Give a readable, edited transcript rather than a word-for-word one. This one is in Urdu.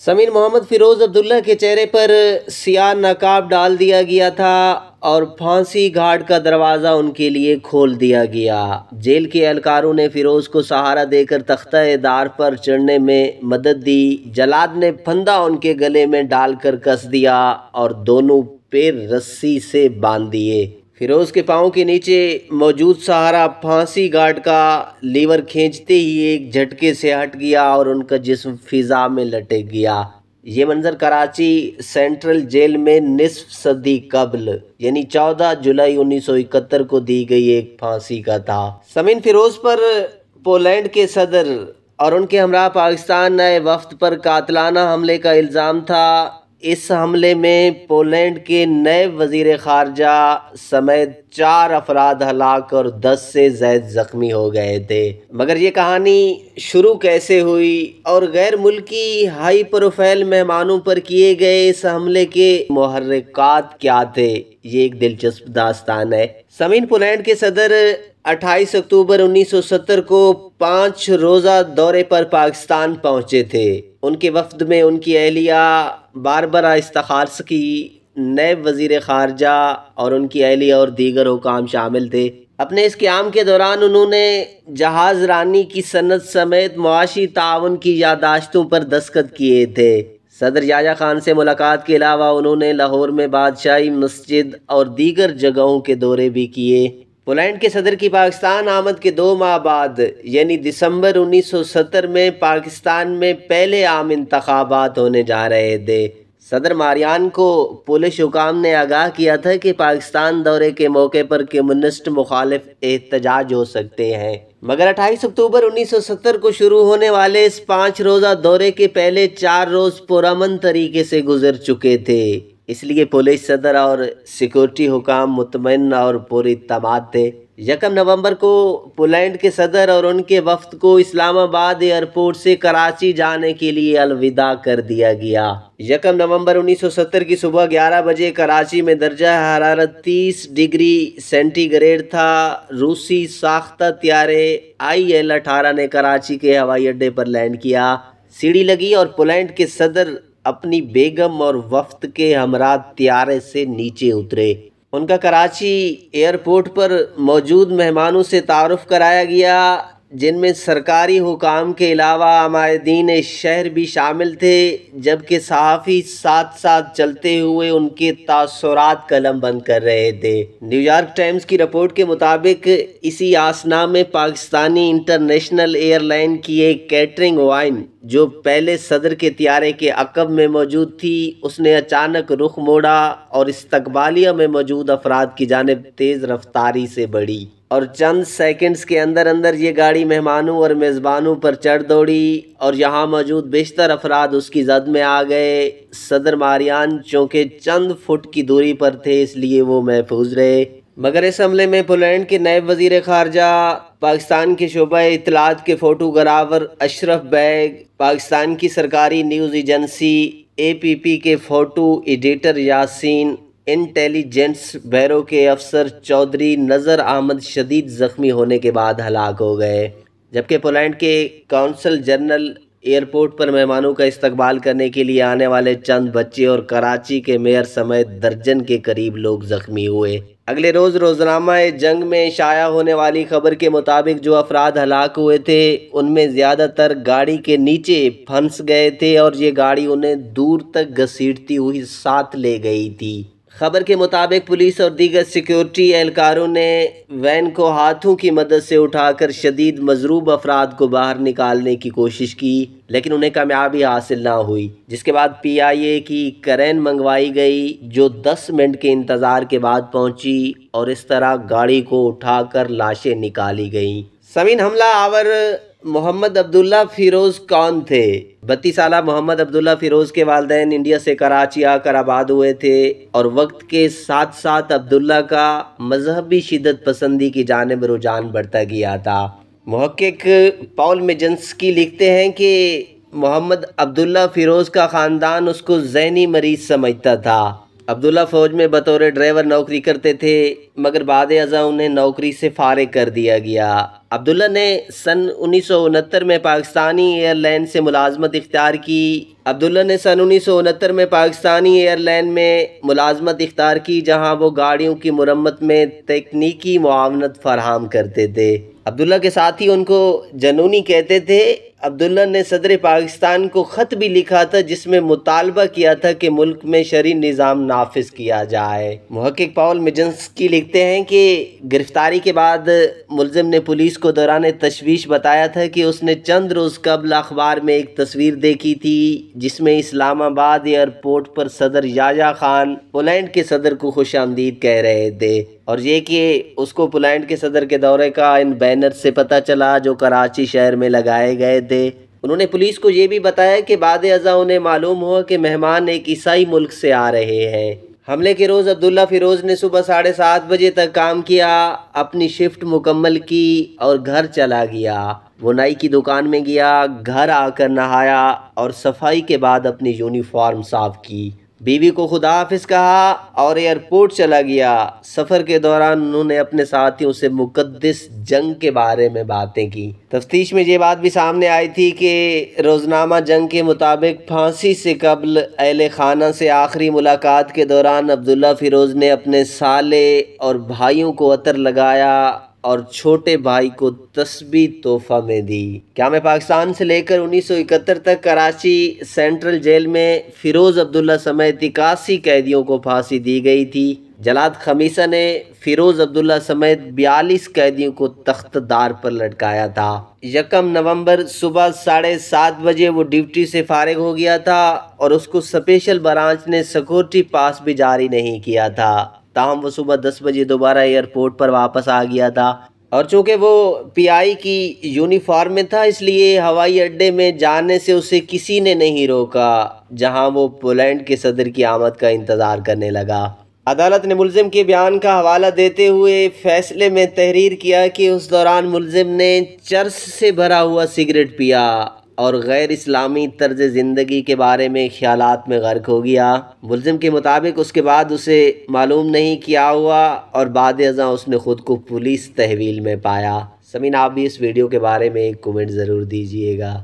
سمیر محمد فیروز عبداللہ کے چہرے پر سیاہ نقاب ڈال دیا گیا تھا اور پھانسی گھاٹ کا دروازہ ان کے لیے کھول دیا گیا۔ جیل کے اہلکاروں نے فیروز کو سہارا دے کر تختہ دار پر چڑھنے میں مدد دی۔ جلاد نے پھندا ان کے گلے میں ڈال کر کس دیا اور دونوں پیر رسی سے باندھ دیے۔ فیروز کے پاؤں کے نیچے موجود سہارا پھانسی گھاٹ کا لیور کھینچتے ہی ایک جھٹکے سے ہٹ گیا اور ان کا جسم فضا میں لٹک گیا۔ یہ منظر کراچی سینٹرل جیل میں نصف صدی قبل یعنی 14 جولائی 1971 کو دی گئی ایک پھانسی کا تھا۔ سمین فیروز پر پولینڈ کے صدر اور ان کے ہمراہ پاکستان آئے وفد پر قاتلانہ حملے کا الزام تھا۔ اس حملے میں پولینڈ کے نئے وزیر خارجہ سمیت 4 افراد ہلاک اور 10 سے زائد زخمی ہو گئے تھے۔ مگر یہ کہانی شروع کیسے ہوئی اور غیر ملکی ہائی پروفائل مہمانوں پر کیے گئے اس حملے کے محرکات کیا تھے، یہ ایک دلچسپ داستان ہے۔ سمین پولینڈ کے صدر 28 اکتوبر 1970 کو 5 روزہ دورے پر پاکستان پہنچے تھے۔ ان کے وفد میں ان کی اہلیہ باربرا استخارسکی، نائب وزیر خارجہ اور ان کی اہلیہ اور دیگر حکام شامل تھے۔ اپنے اس قیام کے دوران انہوں نے جہاز رانی کی صنعت سمیت معاشی تعاون کی یادداشتوں پر دستخط کیے تھے۔ صدر یحییٰ خان سے ملاقات کے علاوہ انہوں نے لاہور میں بادشاہی مسجد اور دیگر جگہوں کے دورے بھی کیے۔ پولینڈ کے صدر کی پاکستان آمد کے 2 ماہ بعد یعنی دسمبر 1970 میں پاکستان میں پہلے عام انتخابات ہونے جا رہے تھے۔ صدر ماریان کو پولیس حکام نے آگاہ کیا تھا کہ پاکستان دورے کے موقع پر کمیونسٹ مخالف احتجاج ہو سکتے ہیں، مگر 28 اکتوبر 1970 کو شروع ہونے والے اس 5 روزہ دورے کے پہلے 4 روز پرامن طریقے سے گزر چکے تھے، اس لیے پولیس صدر اور سیکورٹی حکام مطمئن اور پوری اعتماد تھے۔ 1 نومبر کو پولینڈ کے صدر اور ان کے وفد کو اسلام آباد ایئرپورٹ سے کراچی جانے کے لیے الوداع کر دیا گیا۔ 1 نومبر 1970 کی صبح 11 بجے کراچی میں درجہ حرارت 30 ڈگری سینٹی گریڈ تھا۔ روسی ساختہ طیارے IL-18 نے کراچی کے ہوائی اڈے پر لینڈ کیا۔ سیڑھی لگی اور پولینڈ کے صدر اپنی بیگم اور وفد کے ہمراہ طیارے سے نیچے اترے۔ ان کا کراچی ایئرپورٹ پر موجود مہمانوں سے تعارف کرایا گیا، جن میں سرکاری حکام کے علاوہ عمائدین شہر بھی شامل تھے، جبکہ صحافی ساتھ ساتھ چلتے ہوئے ان کے تاثرات قلم بند کر رہے تھے۔ نیو یارک ٹائمز کی رپورٹ کے مطابق اسی آسنا میں پاکستانی انٹرنیشنل ایئر لائن کی ایک کیٹرنگ وائن جو پہلے صدر کے طیارے کے عقب میں موجود تھی، اس نے اچانک رخ موڑا اور استقبالیہ میں موجود افراد کی جانب تیز رفتاری سے بڑھی اور چند سیکنڈز کے اندر اندر یہ گاڑی مہمانوں اور میزبانوں پر چڑھ دوڑی اور یہاں موجود بیشتر افراد اس کی زد میں آ گئے۔ صدر ماریان چونکہ چند فٹ کی دوری پر تھے اس لیے وہ محفوظ رہے، مگر اس حملے میں پولینڈ کے نائب وزیر خارجہ، پاکستان کے شعبہ اطلاعات کے فوٹوگرافر اشرف بیگ، پاکستان کی سرکاری نیوز ایجنسی APP کے فوٹو ایڈیٹر یاسین، انٹیلی جنس بیورو کے افسر چودھری نذر احمد شدید زخمی ہونے کے بعد ہلاک ہو گئے، جبکہ پولینڈ کے کونسل جنرل ایئرپورٹ پر مہمانوں کا استقبال کرنے کے لیے آنے والے چند بچے اور کراچی کے میئر سمیت درجن کے قریب لوگ زخمی ہوئے۔ اگلے روز روزنامہ جنگ میں شائع ہونے والی خبر کے مطابق جو افراد ہلاک ہوئے تھے ان میں زیادہ تر گاڑی کے نیچے پھنس گئے تھے اور یہ گاڑی انہیں دور تک گھسیٹتی ہوئی ساتھ لے گئی تھی۔ خبر کے مطابق پولیس اور دیگر سیکیورٹی اہلکاروں نے وین کو ہاتھوں کی مدد سے اٹھا کر شدید مضروب افراد کو باہر نکالنے کی کوشش کی، لیکن انہیں کامیابی حاصل نہ ہوئی، جس کے بعد PIA کی کرین منگوائی گئی جو 10 منٹ کے انتظار کے بعد پہنچی اور اس طرح گاڑی کو اٹھا کر لاشیں نکالی گئیں۔ سمین حملہ آور محمد عبداللہ فیروز کون تھے؟ 32 سالہ محمد عبداللہ فیروز کے والدین انڈیا سے کراچی آ کر آباد ہوئے تھے اور وقت کے ساتھ ساتھ عبداللہ کا مذہبی شدت پسندی کی جانب رجحان بڑھتا گیا تھا۔ محقق پال میجنسکی لکھتے ہیں کہ محمد عبداللہ فیروز کا خاندان اس کو ذہنی مریض سمجھتا تھا۔ عبداللہ فوج میں بطور ڈرائیور نوکری کرتے تھے، مگر بعد ازاں انہیں نوکری سے فارغ کر دیا گیا۔ عبداللہ نے سن 1969 میں پاکستانی ایئر لائن سے ملازمت اختیار کی۔ جہاں وہ گاڑیوں کی مرمت میں تکنیکی معاونت فراہم کرتے تھے۔ عبداللہ کے ساتھی ان کو جنونی کہتے تھے۔ عبداللہ نے صدر پاکستان کو خط بھی لکھا تھا جس میں مطالبہ کیا تھا کہ ملک میں شرعی نظام نافذ کیا جائے۔ محقق پاول میجنسکی لکھتے ہیں کہ گرفتاری کے بعد ملزم نے پولیس کو دوران تشویش بتایا تھا کہ اس نے چند روز قبل اخبار میں ایک تصویر دیکھی تھی جس میں اسلام آباد ایئرپورٹ پر صدر یحییٰ خان پولینڈ کے صدر کو خوش آمدید کہہ رہے تھے، اور یہ کہ اس کو پولینڈ کے صدر کے دورے کا ان بینر سے پتہ چلا جو کراچی شہر میں لگائے گئے تھے۔ انہوں نے پولیس کو یہ بھی بتایا کہ بعد ازاں انہیں معلوم ہوا کہ مہمان ایک عیسائی ملک سے آ رہے ہیں۔ حملے کے روز عبداللہ فیروز نے صبح 7:30 بجے تک کام کیا، اپنی شفٹ مکمل کی اور گھر چلا گیا۔ وہ نائی کی دکان میں گیا، گھر آ کر نہایا اور صفائی کے بعد اپنی یونیفارم صاف کی۔ بیوی کو خدا حافظ کہا اور ایئرپورٹ چلا گیا۔ سفر کے دوران انہوں نے اپنے ساتھیوں سے مقدس جنگ کے بارے میں باتیں کی۔ تفتیش میں یہ بات بھی سامنے آئی تھی کہ روزنامہ جنگ کے مطابق پھانسی سے قبل اہل خانہ سے آخری ملاقات کے دوران عبداللہ فیروز نے اپنے سالے اور بھائیوں کو عطر لگایا اور چھوٹے بھائی کو تسبیح تحفہ میں دی۔ قیام پاکستان سے لے کر 1971 تک کراچی سینٹرل جیل میں فیروز عبداللہ سمیت 81 قیدیوں کو پھانسی دی گئی تھی۔ جلاد خمیسہ نے فیروز عبداللہ سمیت 42 قیدیوں کو تخت دار پر لٹکایا تھا۔ 1 نومبر صبح 7:30 بجے وہ ڈیوٹی سے فارغ ہو گیا تھا اور اس کو اسپیشل برانچ نے سیکورٹی پاس بھی جاری نہیں کیا تھا، تاہم وہ صبح 10 بجے دوبارہ ایئرپورٹ پر واپس آ گیا تھا، اور چونکہ وہ PI کی یونیفارم میں تھا اس لیے ہوائی اڈے میں جانے سے اسے کسی نے نہیں روکا، جہاں وہ پولینڈ کے صدر کی آمد کا انتظار کرنے لگا۔ عدالت نے ملزم کے بیان کا حوالہ دیتے ہوئے فیصلے میں تحریر کیا کہ اس دوران ملزم نے چرس سے بھرا ہوا سگریٹ پیا اور غیر اسلامی طرز زندگی کے بارے میں خیالات میں غرق ہو گیا۔ ملزم کے مطابق اس کے بعد اسے معلوم نہیں کیا ہوا اور بعد ازاں اس نے خود کو پولیس تحویل میں پایا۔ سامعین، آپ بھی اس ویڈیو کے بارے میں ایک کومنٹ ضرور دیجیے گا۔